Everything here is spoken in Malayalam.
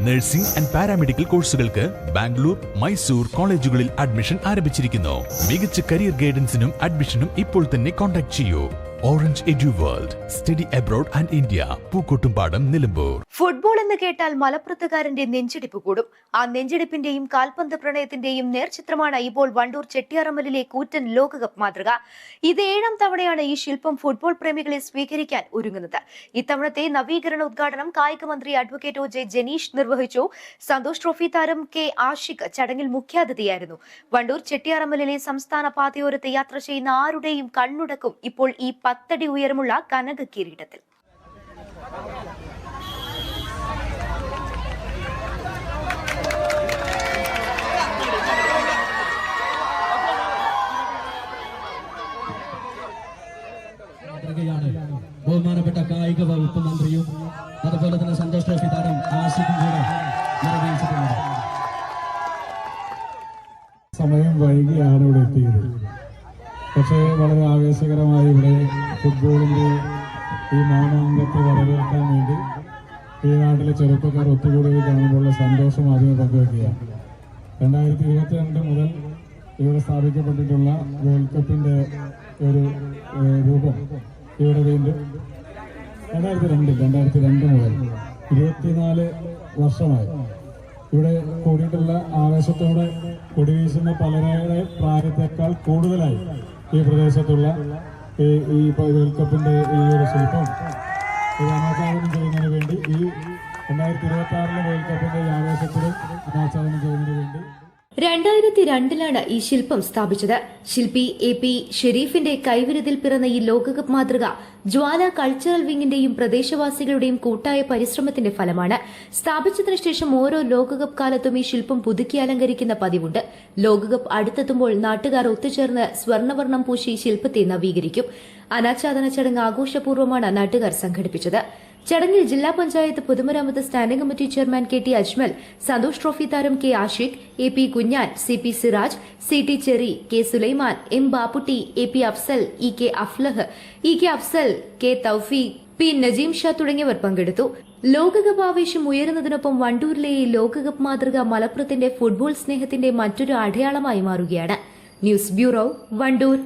നഴ്സിംഗ് ആൻഡ് പാരാമെഡിക്കൽ കോഴ്സുകൾക്ക് ബാംഗ്ലൂർ, മൈസൂർ കോളേജുകളിൽ അഡ്മിഷൻ ആരംഭിച്ചിരിക്കുന്നു. മികച്ച കരിയർ ഗൈഡൻസിനും അഡ്മിഷനും ഇപ്പോൾ തന്നെ കോൺടാക്ട് ചെയ്യൂ. Orange edu world, study abroad and India, Pookkottumpadam, Nilambur. Football എന്ന് കേട്ടാൽ മലപ്പുറത്തുകാരന്റെ നെഞ്ചിടിപ്പ് കൂടും. ആ നെഞ്ചിടിപ്പിന്റെയും കാൽപന്ത് പ്രണയത്തിന്റെയും നേർചിത്രമാണ് ഇപ്പോൾ വണ്ടൂർ ചെട്ടിയാറമ്മലിലെ കൂറ്റൻ ലോകകപ്പ് മാതൃക. ഇത് 7ാം തവണയാണ് ഈ ശില്പം ഫുട്ബോൾ പ്രേമികളെ സ്വീകരിക്കാൻ ഒരുങ്ങുന്നത്. ഇത്തവണത്തെ നവീകരണ ഉദ്ഘാടനം കായിക മന്ത്രി അഡ്വക്കേറ്റ് ഒ ജെ ജനീഷ് നിർവഹിച്ചു. സന്തോഷ് ട്രോഫി താരം കെ ആഷിഖ് ചടങ്ങിൽ മുഖ്യാതിഥിയായിരുന്നു. വണ്ടൂർ ചെട്ടിയാറമ്മലിലെ സംസ്ഥാന പാതയോരത്ത് യാത്ര ചെയ്യുന്ന ആരുടെയും കണ്ണുടക്കും ഇപ്പോൾ ഈ 10 അടി ഉയരമുള്ള കനക കിരീടത്തിൽ. ബഹുമാനപ്പെട്ട കായിക വകുപ്പ് മന്ത്രിയും അതുപോലെ തന്നെ സന്തോഷ് ട്രോഫി താരം ആഷിഖും കൂടെ നിർവഹിച്ചിട്ടുണ്ട്. സമയം വൈകിയാണ് ഇവിടെ എത്തിയത്. പക്ഷേ വളരെ ആവേശകരമായി ഇവിടെ ഫുട്ബോളിന്റെ ഈ മാമാങ്കത്തെ വരവേൽക്കാൻ വേണ്ടി ഈ നാട്ടിലെ ചെറുപ്പക്കാർ ഒത്തുകൂടിയത് കാണുമ്പോഴുള്ള സന്തോഷം ആദ്യം പങ്കുവയ്ക്കുകയാണ്. 2022 മുതൽ ഇവിടെ സ്ഥാപിക്കപ്പെട്ടിട്ടുള്ള വേൾഡ് കപ്പിന്റെ ഒരു രൂപം ഇവിടെ വീണ്ടും 2002 മുതൽ 24 വർഷമായി ഇവിടെ കൂടിയിട്ടുള്ള ആവേശത്തോടെ കൊടിവീശുന്ന പലരുടെ പ്രായത്തെക്കാൾ കൂടുതലായി ഈ പ്രദേശത്തുള്ള ഈ വേൾഡ് കപ്പിന്റെ ഈ ഒരു ശില്പം ഇത് അനാച്ഛാദനം ചെയ്യുന്നതിന് വേണ്ടി ഈ 2026 വേൾഡ് കപ്പിന്റെ ഈ ആവേശത്തിലും അനാച്ഛാദനം ചെയ്യുന്നതിന് വേണ്ടി 2002 ഈ ശില്പം സ്ഥാപിച്ചത്. ശില്പി AP ഷെരീഫിന്റെ കൈവിരുതിൽ പിറന്ന ഈ ലോകകപ്പ് മാതൃക ജ്വാല കൾച്ചറൽ വിങ്ങിന്റെയും പ്രദേശവാസികളുടെയും കൂട്ടായ പരിശ്രമത്തിന്റെ ഫലമാണ്. സ്ഥാപിച്ചതിനു ശേഷം ഓരോ ലോകകപ്പ് കാലത്തും ഈ ശില്പം പുതുക്കി അലങ്കരിക്കുന്ന പതിവുണ്ട്. ലോകകപ്പ് അടുത്തെത്തുമ്പോൾ നാട്ടുകാർ ഒത്തുചേർന്ന് സ്വർണ്ണവർണ്ണം പൂശി ശില്പത്തെ നവീകരിക്കും. അനാച്ഛാദന ചടങ്ങ് ആഘോഷപൂർവ്വമാണ് നാട്ടുകാർ സംഘടിപ്പിച്ചത്. ചടങ്ങിൽ ജില്ലാ പഞ്ചായത്ത് പൊതുമരാമത്ത് standing committee chairman KT Ajmal, Santosh trophy താരം K Ashiq, AP Kunhan, CP Siraj, CT Cherry, K Sulaiman, M Bapputty, AP Afsal, EK Aflah, EK Afsal, K Thoufeeq, P Najeem Shah തുടങ്ങിയവർ പങ്കെടുത്തു. ലോകകപ്പ് ആവേശം ഉയരുന്നതിനൊപ്പം വണ്ടൂരിലെ ഈ ലോകകപ്പ് മാതൃക മലപ്പുറത്തിന്റെ ഫുട്ബോൾ സ്നേഹത്തിന്റെ മറ്റൊരു അടയാളമായി മാറുകയാണ്. News bureau, Wandoor.